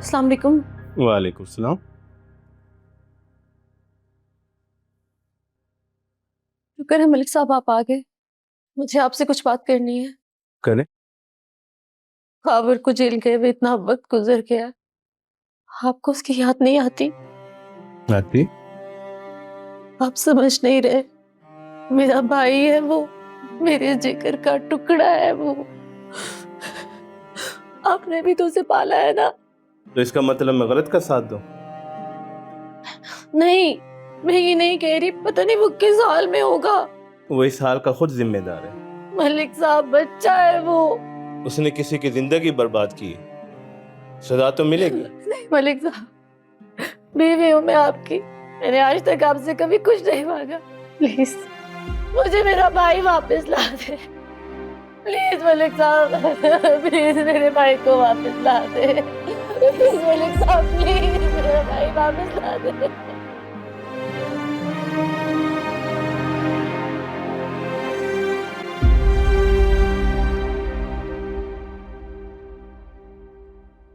अस्सलाम वालेकुम। वालेकुम सलाम। शुक्र है मलिक साहब आप आ गए। मुझे आपसे कुछ बात करनी है। करें। काबर को जेल गए हुए इतना वक्त गुजर गया, आपको उसकी याद नहीं आती? आती। आप समझ नहीं रहे। मेरा भाई है वो, मेरे जिगर का टुकड़ा है वो। आपने भी तो उसे पाला है ना? तो इसका मतलब मैं गलत का साथ दूं? नहीं, मैं ये नहीं कह रही, पता नहीं वो किस हाल में होगा। वो इस हाल का खुद जिम्मेदार है। मलिक साहब बच्चा है वो। उसने किसी की जिंदगी बर्बाद की, सजा तो मिलेगी। नहीं मलिक साहब, बीवी हूँ मैं आपकी, मैंने आज तक आपसे कभी कुछ नहीं मांगा। प्लीज मुझे मेरा भाई वापस ला दे। प्लीज मलिक साहब, प्लीज मेरे भाई को वापस ला दे। प्लीज मलिक साहब, प्लीज मेरा भाई वापस ला दे।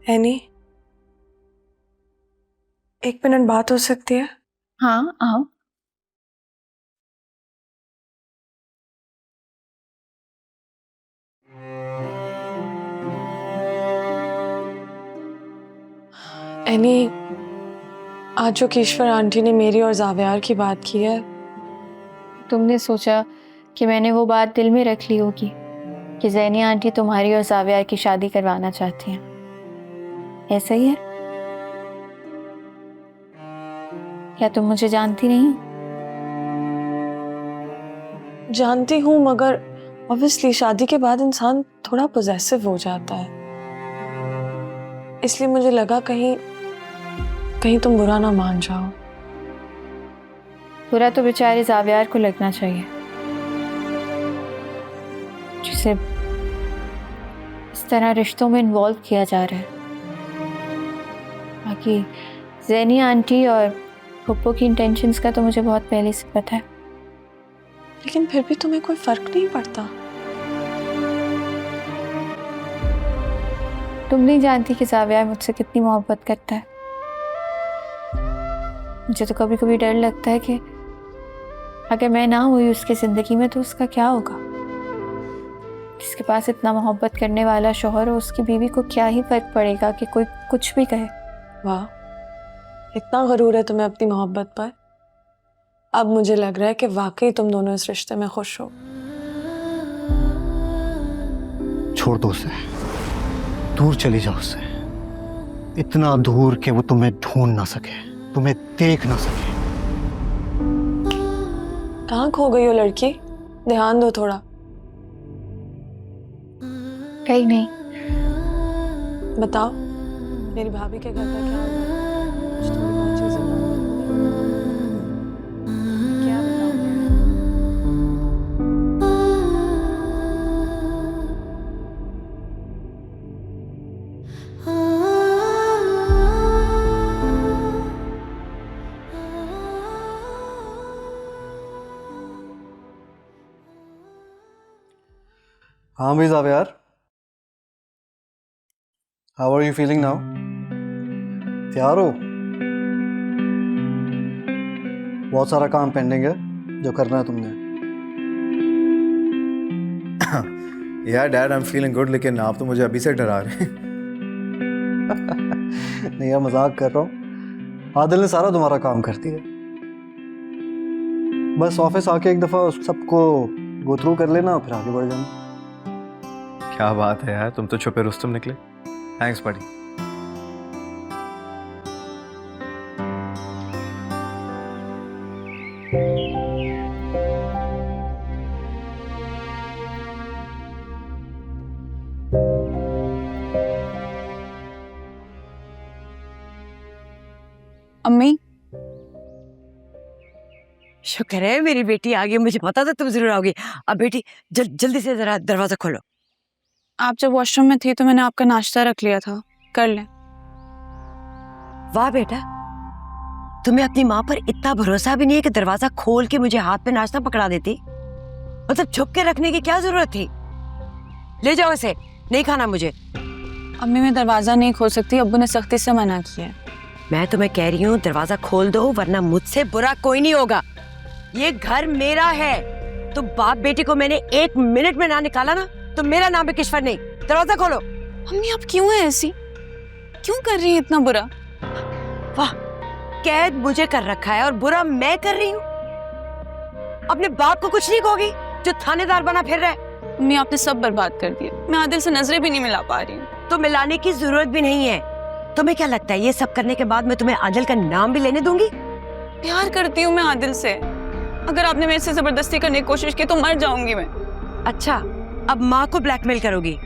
एनी, एक मिनट बात हो सकती है? हाँ आओ। एनी, आज जो ईश्वर आंटी ने मेरी और जावियार की बात की है, तुमने सोचा कि मैंने वो बात दिल में रख ली होगी कि ज़ैनी आंटी तुम्हारी और जावियार की शादी करवाना चाहती हैं। ऐसा ही है? क्या तुम मुझे जानती नहीं हो? जानती हूँ, मगर ऑब्वियसली शादी के बाद इंसान थोड़ा पोजेसिव हो जाता है, इसलिए मुझे लगा कहीं कहीं तुम बुरा ना मान जाओ। बुरा तो बेचारे जावियार को लगना चाहिए, जिसे इस तरह रिश्तों में इन्वॉल्व किया जा रहा है। बाकी ज़ैनी आंटी और पप्पू की इंटेंशंस का तो मुझे बहुत पहले से पता है। लेकिन फिर भी तुम्हें कोई फर्क नहीं पड़ता? तुम नहीं जानती कि जावियार मुझसे कितनी मोहब्बत करता है। मुझे तो कभी कभी डर लगता है कि अगर मैं ना हुई उसकी जिंदगी में तो उसका क्या होगा। जिसके पास इतना मोहब्बत करने वाला शौहर हो, उसकी बीवी को क्या ही फर्क पड़ेगा कि कोई कुछ भी कहे। वाह, इतना गरूर है तुम्हें अपनी मोहब्बत पर। अब मुझे लग रहा है कि वाकई तुम दोनों इस रिश्ते में खुश हो। छोड़ दो उसे, दूर चली जाओ उससे, इतना दूर कि वो तुम्हें ढूंढ ना सके, तुम्हें देख ना सके। कहाँ खो गई हो लड़की? ध्यान दो थोड़ा। कहीं नहीं। बताओ, मेरी भाभी के घर का क्या हुआ? कुछ थोड़ी बहुत चीजें नॉर्मल हो गई। क्या बताऊं? हाँ भाई Xavier, how are you feeling now? तैयार हो? बहुत सारा काम पेंडिंग है जो करना है तुमने। यार dad I am feeling good, लेकिन आप तो मुझे अभी से डरा रहे हैं। नहीं यार, मजाक कर रहा हूँ। आदिल ने सारा तुम्हारा काम करती है, बस ऑफिस आके एक दफ़ा सबको गो थ्रू कर लेना, फिर आगे बढ़ जाना। क्या बात है यार, तुम तो छुपे रुस्तम निकले। थैंक्स बड़ी। अम्मी शुक्र है मेरी बेटी आ गई, मुझे पता था तुम जरूर आओगी। अब बेटी जल्दी से जरा दरवाजा खोलो। आप जब वॉशरूम में थी तो मैंने आपका नाश्ता रख लिया था, कर लें। वाह बेटा, तुम्हें अपनी माँ पर इतना भरोसा भी नहीं है कि दरवाजा खोल के मुझे हाथ पे नाश्ता पकड़ा देती। मतलब छुप के रखने की क्या जरूरत थी? ले जाओ इसे, नहीं खाना मुझे। अम्मी मैं दरवाजा नहीं खोल सकती, अब्बू ने सख्ती से मना किया है। मैं तुम्हें कह रही हूँ दरवाजा खोल दो, वरना मुझसे बुरा कोई नहीं होगा। ये घर मेरा है। तो बाप बेटी को मैंने 1 मिनट में ना निकाला ना, तो मेरा नाम है किश्वर नहीं। दरवाजा खोलो। अम्मी आप क्यों है ऐसी, क्यों कर रही है इतना बुरा? वाह, कैद मुझे कर रखा है और बुरा मैं कर रही हूँ। अपने बाप को कुछ नहीं कहोगी जो थानेदार बना फिर रहा है? अम्मी आपने सब बर्बाद कर दिया, मैं आदिल से नजरें भी नहीं मिला पा रही हूँ। तो मिलाने की जरूरत भी नहीं है। तुम्हें क्या लगता है ये सब करने के बाद मैं तुम्हें आदिल का नाम भी लेने दूंगी? प्यार करती हूँ मैं आदिल से, अगर आपने मेरे से जबरदस्ती करने की कोशिश की तो मर जाऊंगी मैं। अच्छा, अब माँ को ब्लैकमेल करोगी?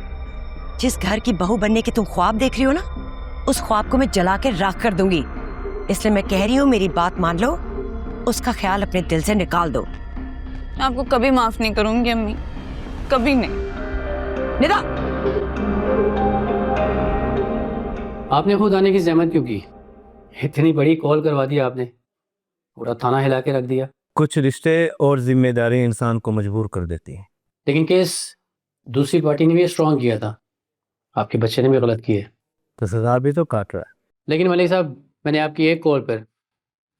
जिस घर की बहू बनने के तुम ख्वाब देख रही हो ना, उस ख्वाब को मैं जला के राख कर दूंगी। इसलिए मैं कह रही हूँ मेरी बात मान लो, उसका ख्याल अपने दिल से निकाल दो। मैं आपको कभी माफ नहीं करूंगी अम्मी, कभी नहीं। निदा, आपने खुद आने की जहमत क्यों की? इतनी बड़ी कॉल करवा दी आपने, पूरा थाना हिला के रख दिया। कुछ रिश्ते और जिम्मेदारी इंसान को मजबूर कर देती है। लेकिन केस दूसरी पार्टी ने भी स्ट्रॉन्ग किया था, आपके बच्चे ने भी गलत किए, तो सजा भी तो काट रहा है। लेकिन मलिक साहब, मैंने आपकी एक कॉल पर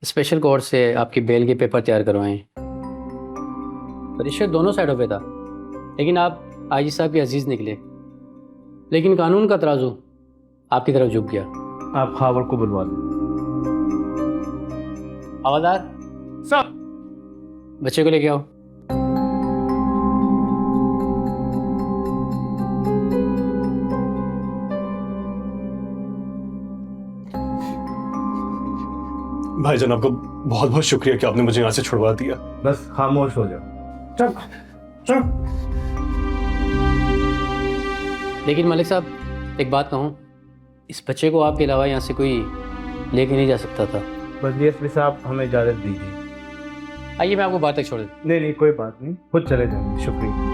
स्पेशल कोर्ट से आपकी बेल के पेपर तैयार करवाए। रिश्वत दोनों साइडों पे था, लेकिन आप आईजी साहब के अजीज निकले। लेकिन कानून का तराजू आपकी तरफ झुक गया। आप खावर को बुलवा दो। हवालदार सब बच्चे को लेके आओ। भाईजान आपका बहुत बहुत शुक्रिया कि आपने मुझे यहाँ से छुड़वा दिया। बस खामोश हो जाओ। चल चल। लेकिन मलिक साहब, एक बात कहूँ, इस बच्चे को आपके अलावा यहाँ से कोई लेके नहीं जा सकता था। बस डीएसपी साहब हमें इजाज़त दीजिए। आइए मैं आपको बात तक छोड़ दूँ। नहीं कोई बात नहीं, खुद चले जाएंगे। शुक्रिया।